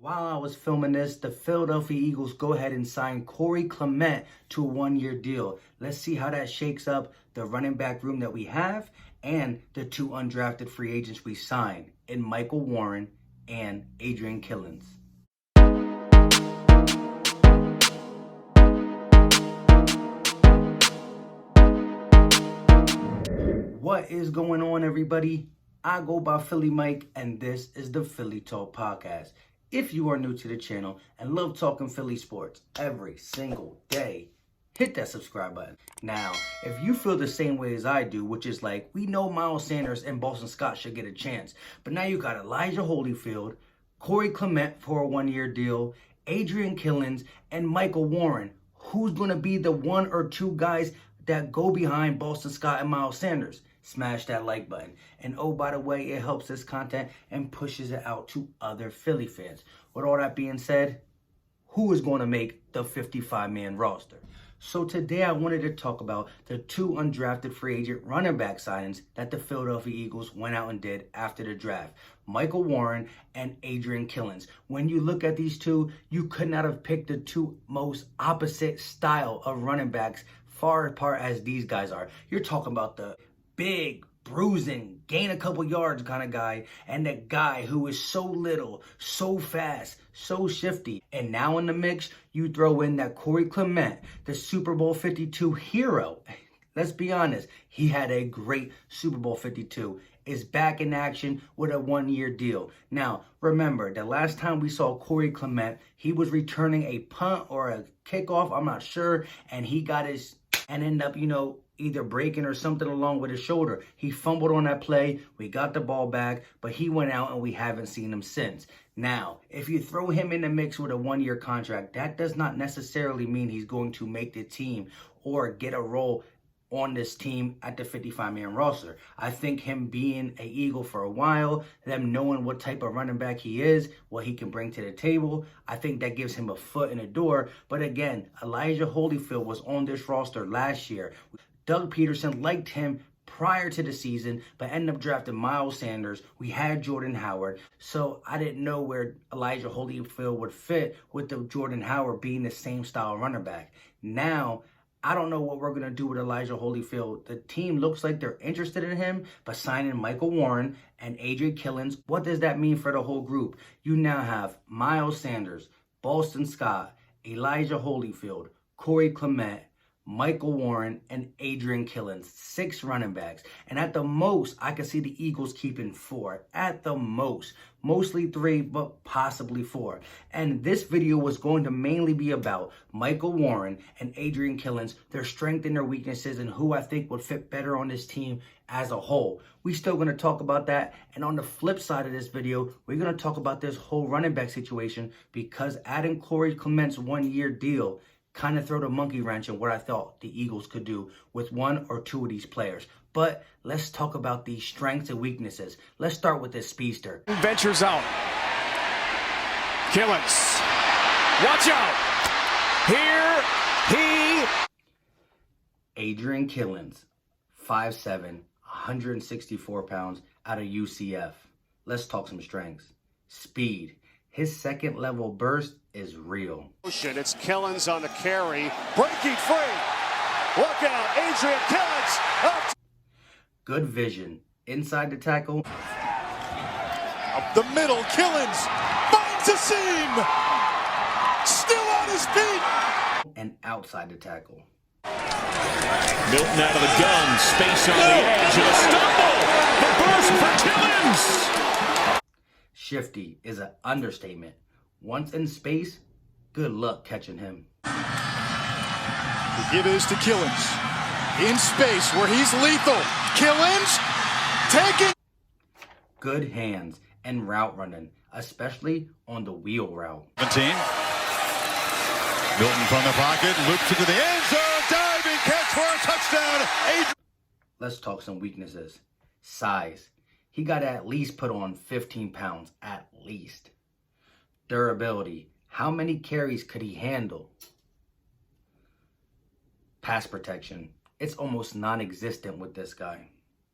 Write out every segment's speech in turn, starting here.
While I was filming this, the Philadelphia Eagles go ahead and sign Corey Clement to a one-year deal. Let's see how that shakes up the running back room that we have and the two undrafted free agents we signed in Michael Warren and Adrian Killins. What is going on, everybody? I go by Philly Mike, and this is the Philly Talk Podcast. If you are new to the channel and love talking Philly sports every single day, hit that subscribe button. Now, if you feel the same way as I do, which is like, we know Miles Sanders and Boston Scott should get a chance, but now you got Elijah Holyfield, Corey Clement for a one-year deal, Adrian Killins, and Michael Warren. Who's going to be the one or two guys that go behind Boston Scott and Miles Sanders? Smash that like button. And oh, by the way, it helps this content and pushes it out to other Philly fans. With all that being said, who is going to make the 55-man roster? So today I wanted to talk about the two undrafted free agent running back signings that the Philadelphia Eagles went out and did after the draft. Michael Warren and Adrian Killins. When you look at these two, you could not have picked the two most opposite style of running backs far apart as these guys are. You're talking about the big, bruising, gain a couple yards kind of guy, and that guy who is so little, so fast, so shifty. And now in the mix, you throw in that Corey Clement, the Super Bowl 52 hero. Let's be honest, he had a great Super Bowl 52. Is back in action with a one-year deal. Now, remember, the last time we saw Corey Clement, he was returning a punt or a kickoff, I'm not sure, and he got his, and ended up, either breaking or something along with his shoulder. He fumbled on that play. We got the ball back, but he went out and we haven't seen him since. Now, if you throw him in the mix with a one-year contract, that does not necessarily mean he's going to make the team or get a role on this team at the 55-man roster. I think him being an Eagle for a while, them knowing what type of running back he is, what he can bring to the table, I think that gives him a foot in the door. But again, Elijah Holyfield was on this roster last year. Doug Peterson liked him prior to the season, but ended up drafting Miles Sanders. We had Jordan Howard, so I didn't know where Elijah Holyfield would fit with the Jordan Howard being the same style running back. Now, I don't know what we're going to do with Elijah Holyfield. The team looks like they're interested in him, but signing Michael Warren and Adrian Killins, what does that mean for the whole group? You now have Miles Sanders, Boston Scott, Elijah Holyfield, Corey Clement, Michael Warren, and Adrian Killins, 6 running backs. And at the most, I could see the Eagles keeping 4. At the most. Mostly 3, but possibly 4. And this video was going to mainly be about Michael Warren and Adrian Killins, their strengths and their weaknesses, and who I think would fit better on this team as a whole. We're still going to talk about that. And on the flip side of this video, we're going to talk about this whole running back situation, because adding Corey Clement's one-year deal kind of throw the monkey wrench in what I thought the Eagles could do with one or two of these players. But let's talk about the strengths and weaknesses. Let's start with this speedster. Ventures out. Killins. Watch out. Here he. Adrian Killins, 5'7", 164 pounds out of UCF. Let's talk some strengths. Speed. His second level burst is real. It's Killins on the carry. Breaking free. Look out. Adrian Killins. Up. Good vision. Inside the tackle. Up the middle. Killins finds a seam. Still on his feet. And outside the tackle. Milton out of the gun. Space on the edge. And a stumble. The burst for Killins. Shifty is an understatement. Once in space, good luck catching him. The give is to Killins. In space where he's lethal. Killins taking. Good hands and route running, especially on the wheel route. 17. Milton from the pocket, loops into the end zone, diving catch for a touchdown. Let's talk some weaknesses. Size. He got to at least put on 15 pounds, at least. Durability. How many carries could he handle? Pass protection. It's almost non-existent with this guy.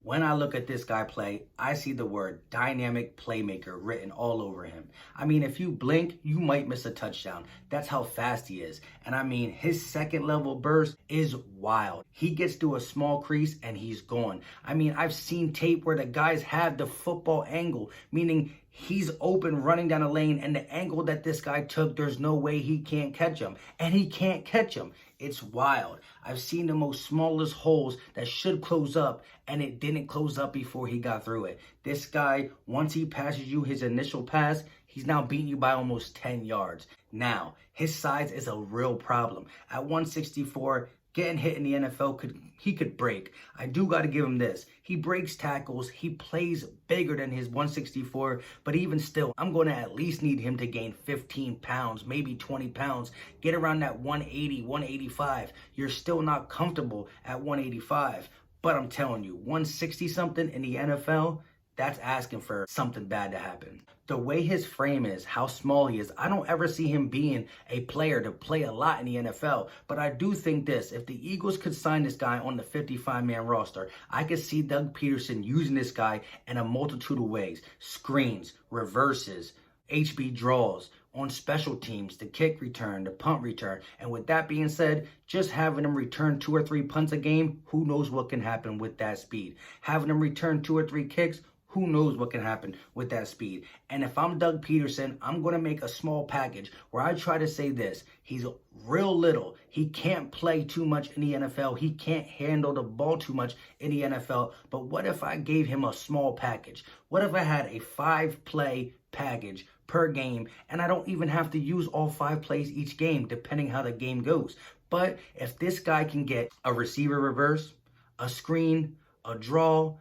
When I look at this guy play, I see the word dynamic playmaker written all over him. I mean, if you blink, you might miss a touchdown. That's how fast he is. And I mean, his second level burst is wild. He gets to a small crease and he's gone. I mean, I've seen tape where the guys have the football angle, meaning he's open running down a lane, and the angle that this guy took, there's no way he can't catch him. And he can't catch him. It's wild. I've seen the most smallest holes that should close up, and it didn't close up before he got through it. This guy, once he passes you his initial pass, he's now beating you by almost 10 yards. Now, his size is a real problem. At 164, getting hit in the NFL, he could break. I do got to give him this. He breaks tackles. He plays bigger than his 164, but even still, I'm going to at least need him to gain 15 pounds, maybe 20 pounds, get around that 180, 185. You're still not comfortable at 185, but I'm telling you, 160 something in the NFL, that's asking for something bad to happen. The way his frame is, how small he is, I don't ever see him being a player to play a lot in the NFL. But I do think this, if the Eagles could sign this guy on the 55-man roster, I could see Doug Peterson using this guy in a multitude of ways. Screens, reverses, HB draws, on special teams, the kick return, the punt return. And with that being said, just having him return 2 or 3 punts a game, who knows what can happen with that speed. Having him return 2 or 3 kicks, who knows what can happen with that speed. And if I'm Doug Peterson, I'm going to make a small package where I try to say this. He's real little. He can't play too much in the NFL. He can't handle the ball too much in the NFL. But what if I gave him a small package? What if I had a 5-play package per game, and I don't even have to use all 5 plays each game, depending how the game goes. But if this guy can get a receiver reverse, a screen, a draw,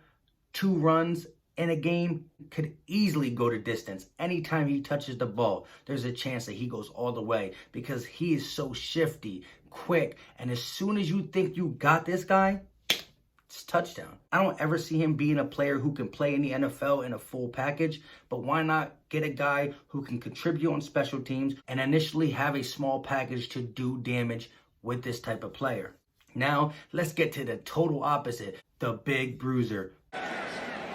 2 runs in a game, could easily go to distance. Anytime he touches the ball, there's a chance that he goes all the way because he is so shifty, quick, and as soon as you think you got this guy, it's touchdown. I don't ever see him being a player who can play in the NFL in a full package, but why not get a guy who can contribute on special teams and initially have a small package to do damage with this type of player. Now, let's get to the total opposite, the big bruiser.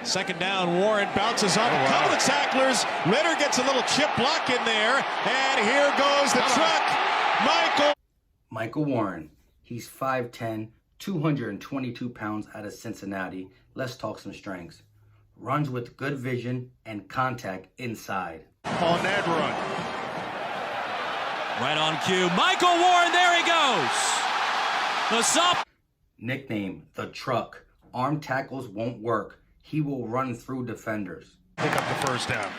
Second down, Warren bounces off a couple of tacklers. Ritter gets a little chip block in there, and here goes the truck. Michael Warren. He's 5'10", 222 pounds out of Cincinnati. Let's talk some strengths. Runs with good vision and contact inside. On that run. Right on cue. Michael Warren, there he goes. The stop. Nickname, the truck. Arm tackles won't work. He will run through defenders. Pick up the first down.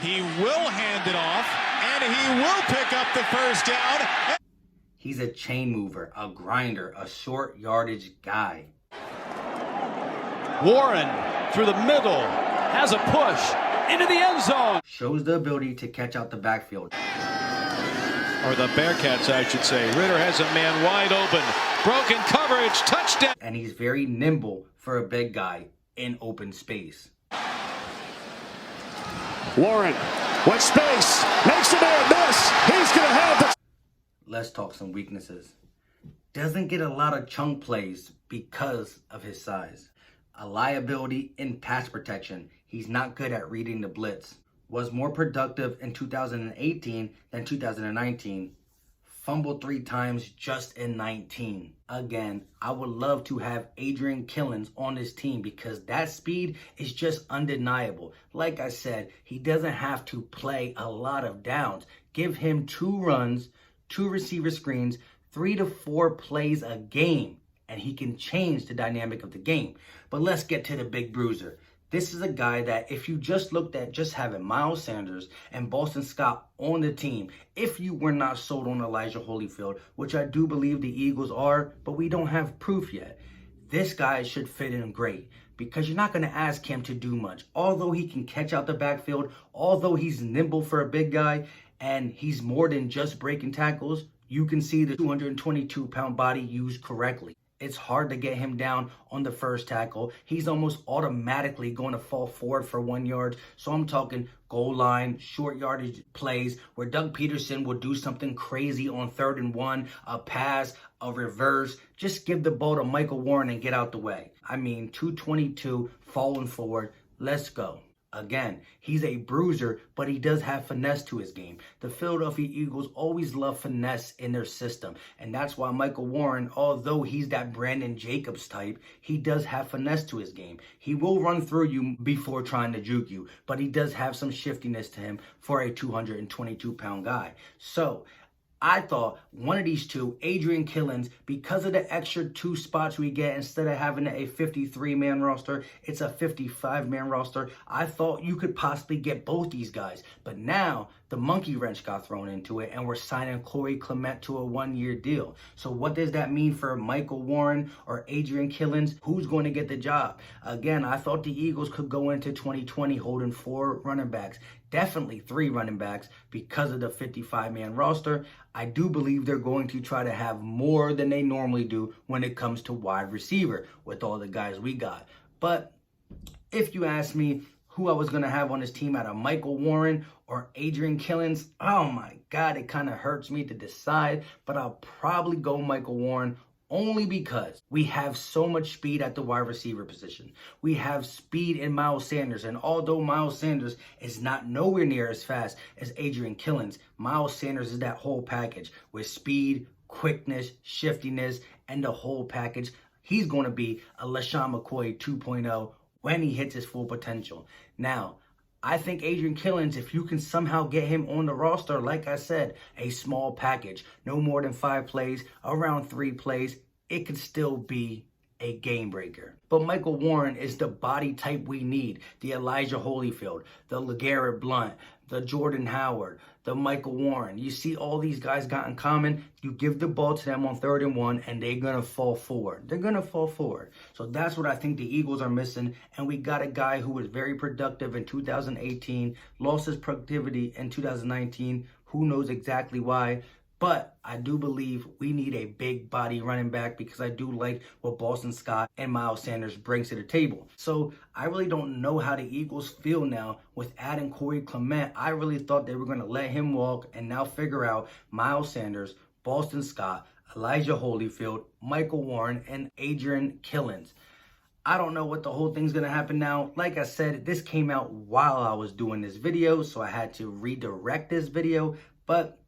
He will hand it off, and he will pick up the first down. He's a chain mover, a grinder, a short yardage guy. Warren through the middle, has a push into the end zone. Shows the ability to catch out the backfield. Or the Bearcats, I should say. Ritter has a man wide open. Broken coverage, touchdown. And he's very nimble for a big guy in open space. Warren, with space, makes a man miss. He's going to have the... Let's talk some weaknesses. Doesn't get a lot of chunk plays because of his size. A liability in pass protection. He's not good at reading the blitz. Was more productive in 2018 than 2019. Fumbled 3 times just in 19. Again, I would love to have Adrian Killins on this team because that speed is just undeniable. Like I said, he doesn't have to play a lot of downs. Give him 2 runs, 2 receiver screens, 3 to 4 plays a game, and he can change the dynamic of the game. But let's get to the big bruiser. This is a guy that if you just looked at just having Miles Sanders and Boston Scott on the team, if you were not sold on Elijah Holyfield, which I do believe the Eagles are, but we don't have proof yet, this guy should fit in great because you're not going to ask him to do much. Although he can catch out the backfield, although he's nimble for a big guy, and he's more than just breaking tackles, you can see the 222-pound body used correctly. It's hard to get him down on the first tackle. He's almost automatically going to fall forward for 1 yard. So I'm talking goal line, short yardage plays where Doug Peterson will do something crazy on 3rd and 1, a pass, a reverse. Just give the ball to Michael Warren and get out the way. I mean, 222 falling forward. Let's go. Again, he's a bruiser, but he does have finesse to his game. The Philadelphia Eagles always love finesse in their system. And that's why Michael Warren, although he's that Brandon Jacobs type, he does have finesse to his game. He will run through you before trying to juke you, but he does have some shiftiness to him for a 222-pound guy. So I thought one of these two, Adrian Killins, because of the extra 2 spots we get, instead of having a 53-man roster, it's a 55-man roster. I thought you could possibly get both these guys. But now the monkey wrench got thrown into it, and we're signing Corey Clement to a 1-year deal. So what does that mean for Michael Warren or Adrian Killins? Who's going to get the job? Again, I thought the Eagles could go into 2020 holding 4 running backs. Definitely 3 running backs because of the 55-man roster. I do believe they're going to try to have more than they normally do when it comes to wide receiver with all the guys we got. But if you ask me who I was going to have on this team out of Michael Warren or Adrian Killins, oh my God, it kind of hurts me to decide, but I'll probably go Michael Warren only because we have so much speed at the wide receiver position. We have speed in Miles Sanders, and although Miles Sanders is not nowhere near as fast as Adrian Killins, Miles Sanders is that whole package with speed, quickness, shiftiness, and the whole package. He's going to be a LaShawn McCoy 2.0 when he hits his full potential. Now, I think Adrian Killins, if you can somehow get him on the roster, like I said, a small package, no more than 5 plays, around 3 plays, it could still be a game breaker. But Michael Warren is the body type we need. The Elijah Holyfield, the LeGarrette Blount, the Jordan Howard, the Michael Warren. You see all these guys got in common. You give the ball to them on 3rd and 1 and they're going to fall forward. They're going to fall forward. So that's what I think the Eagles are missing. And we got a guy who was very productive in 2018, lost his productivity in 2019. Who knows exactly why? But I do believe we need a big body running back because I do like what Boston Scott and Miles Sanders brings to the table. So I really don't know how the Eagles feel now with adding Corey Clement. I really thought they were going to let him walk and now figure out Miles Sanders, Boston Scott, Elijah Holyfield, Michael Warren, and Adrian Killins. I don't know what the whole thing's going to happen now. Like I said, this came out while I was doing this video, so I had to redirect this video. But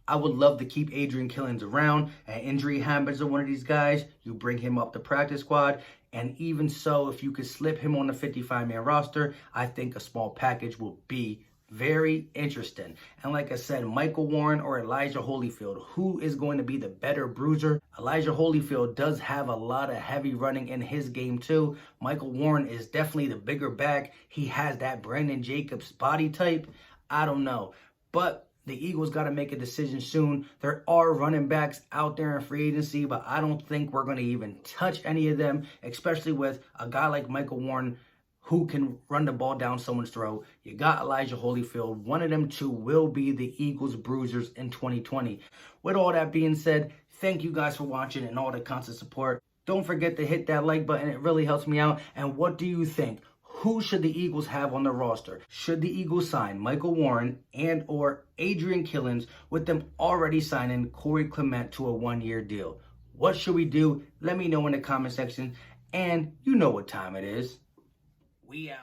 I would love to keep Adrian Killins around. An injury happens to one of these guys, you bring him up the practice squad. And even so, if you could slip him on the 55-man roster, I think a small package will be very interesting. And like I said, Michael Warren or Elijah Holyfield, who is going to be the better bruiser? Elijah Holyfield does have a lot of heavy running in his game too. Michael Warren is definitely the bigger back. He has that Brandon Jacobs body type. I don't know. But the Eagles got to make a decision soon. There are running backs out there in free agency, but I don't think we're going to even touch any of them, especially with a guy like Michael Warren who can run the ball down someone's throat. You got Elijah Holyfield. One of them two will be the Eagles bruisers in 2020. With all that being said, thank you guys for watching and all the constant support. Don't forget to hit that like button. It really helps me out. And what do you think? Who should the Eagles have on the roster? Should the Eagles sign Michael Warren and or Adrian Killins with them already signing Corey Clement to a 1-year deal? What should we do? Let me know in the comment section. And you know what time it is. We out.